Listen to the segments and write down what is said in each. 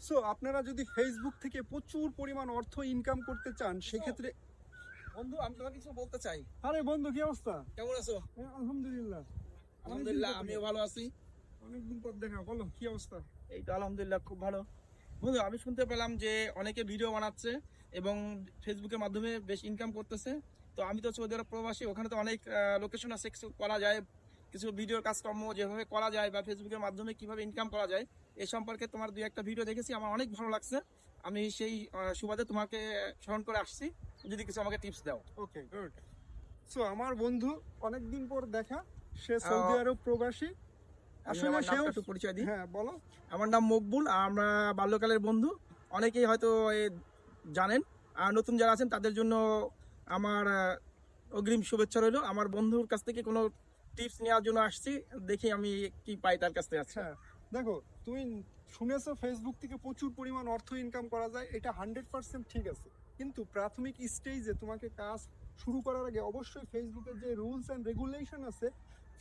So আপনারা যদি Facebook থেকে প্রচুর পরিমাণ অর্থ ইনকাম করতে চান সেক্ষেত্রে বন্ধু আমি তোমাকে কিছু বলতে চাই। আরে বন্ধু কি অবস্থা? কেমন আছো? আলহামদুলিল্লাহ। আলহামদুলিল্লাহ আমিও ভালো আছি। অনেকদিন পর দেখা, বলো কি অবস্থা? এই তো আলহামদুলিল্লাহ খুব ভালো। বন্ধু আমি শুনতে পেলাম যে অনেকে ভিডিও বানাচ্ছে এবং ফেসবুকের মাধ্যমে বেশ ইনকাম করতেছে। তো আমি তো সৌদি আরব প্রবাসী, ওখানে তো অনেক লোকেশন আছে, কিছু করা যায়, কিছু ভিডিওর কাজকর্ম যেভাবে করা যায় বা ফেসবুকের মাধ্যমে কিভাবে ইনকাম করা যায় এই সম্পর্কে তোমার দুই একটা ভিডিও দেখেছি, আমার অনেক ভালো লাগছে। আমি সেই সুবাদে তোমাকে স্মরণ করে আসছি, যদি কিছু আমাকে টিপস দাও। ওকে, গুড। সো আমার বন্ধু, অনেকদিন পর দেখা, সে সৌদি আরব প্রবাসী। আমি আসলে আমার সেও, নামটা একটু পরিচয় দিই। হ্যাঁ বলো। আমার নাম মকবুল, আর আমরা বাল্যকালের বন্ধু। অনেকেই হয়তো জানেন, আর নতুন যারা আছেন তাদের জন্য আমার অগ্রিম শুভেচ্ছা রইলো। আমার বন্ধুর কাছ থেকে কোনো টিপস নেওয়ার জন্য আসছি, দেখি আমি কি পাই তার কাছ থেকে। আচ্ছা, হ্যাঁ, দেখো, তুমি শুনেছো ফেসবুক থেকে প্রচুর পরিমাণ অর্থ ইনকাম করা যায়, এটা 100% ঠিক আছে। কিন্তু প্রাথমিক স্টেজে তোমাকে কাজ শুরু করার আগে অবশ্যই ফেসবুকের যে রুলস অ্যান্ড রেগুলেশন আছে,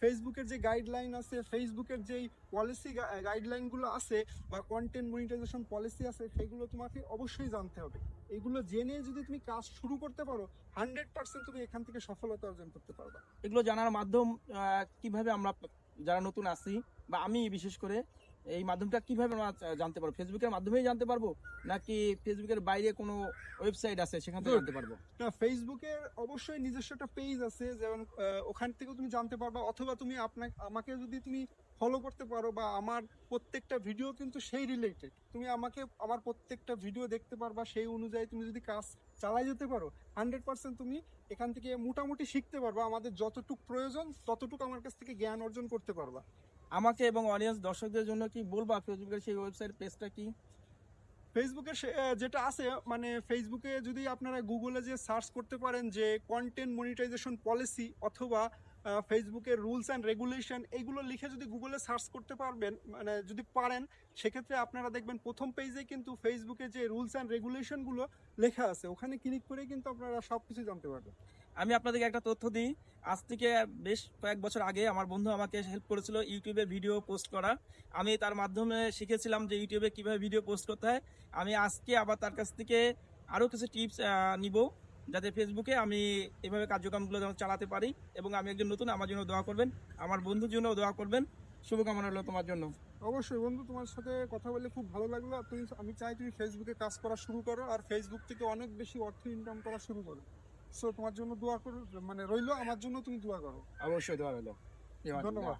ফেসবুকের যে গাইডলাইন আছে, ফেসবুকের যেই পলিসি গাইডলাইনগুলো আছে বা কন্টেন্ট মনিটাইজেশন পলিসি আছে, সেগুলো তোমাকে অবশ্যই জানতে হবে। এগুলো জেনে যদি তুমি কাজ শুরু করতে পারো, 100% তুমি এখান থেকে সফলতা অর্জন করতে পারবা। এগুলো জানার মাধ্যম কিভাবে আমরা যারা নতুন আছি বা আমি বিশেষ করে এই মাধ্যমটা কিভাবে আমরা জানতে পারবো? ফেসবুকের মাধ্যমেই জানতে পারবো নাকি ফেসবুকের বাইরে কোনো ওয়েবসাইট আছে সেখান থেকে Good. জানতে পারবো? না, ফেসবুকের অবশ্যই নিজস্ব একটা পেজ আছে, যেমন ওখান থেকেও তুমি জানতে পারবা, অথবা তুমি আমাকে যদি তুমি ফলো করতে পারো, বা আমার প্রত্যেকটা ভিডিও কিন্তু সেই রিলেটেড, তুমি আমাকে আমার প্রত্যেকটা ভিডিও দেখতে পারবা, সেই অনুযায়ী তুমি যদি কাজ চালাই যেতে পারো, 100% তুমি এখান থেকে মোটামুটি শিখতে পারবা। আমাদের যতটুকু প্রয়োজন ততটুকু আমার কাছ থেকে জ্ঞান অর্জন করতে পারবা। আমাকে এবং অডিয়েন্স দর্শকদের জন্য কি বলবা ফেসবুকের সেই ওয়েবসাইট পেজটা কি? ফেসবুকে যেটা আছে, মানে ফেসবুকে যদি আপনারা গুগলে যে সার্চ করতে পারেন যে কন্টেন্ট মনিটাইজেশন পলিসি অথবা ফেসবুকের রুলস অ্যান্ড রেগুলেশন, এইগুলো লিখে যদি গুগলে সার্চ করতে পারবেন, মানে যদি পারেন, সেক্ষেত্রে আপনারা দেখবেন প্রথম পেজে কিন্তু ফেসবুকে যে রুলস অ্যান্ড রেগুলেশনগুলো লেখা আছে, ওখানে ক্লিক করে কিন্তু আপনারা সব কিছু জানতে পারবেন। আমি আপনাদেরকে একটা তথ্য দিই। আজ থেকে বেশ কয়েক বছর আগে আমার বন্ধু আমাকে হেল্প করেছিল ইউটিউবে ভিডিও পোস্ট করা। আমি তার মাধ্যমে শিখেছিলাম যে ইউটিউবে কিভাবে ভিডিও পোস্ট করতে হয়। আমি আজকে আবার তার কাছ থেকে আরও কিছু টিপস নিব, যাতে ফেসবুকে আমি এভাবে কার্যক্রমগুলো যেন চালাতে পারি। এবং আমি একজন নতুন, আমার জন্য দোয়া করবেন, আমার বন্ধুর জন্য দোয়া করবেন। শুভকামনা হলো তোমার জন্য। অবশ্যই বন্ধু, তোমার সাথে কথা বলে খুব ভালো লাগলো। আর আমি চাই তুমি ফেসবুকে কাজ করা শুরু করো, আর ফেসবুক থেকে অনেক বেশি অর্থ ইনকাম করা শুরু করো। সো তোমার জন্য দোয়া করো, মানে রইলো, আমার জন্য তুমি দোয়া করো। অবশ্যই দোয়া হলো। ধন্যবাদ।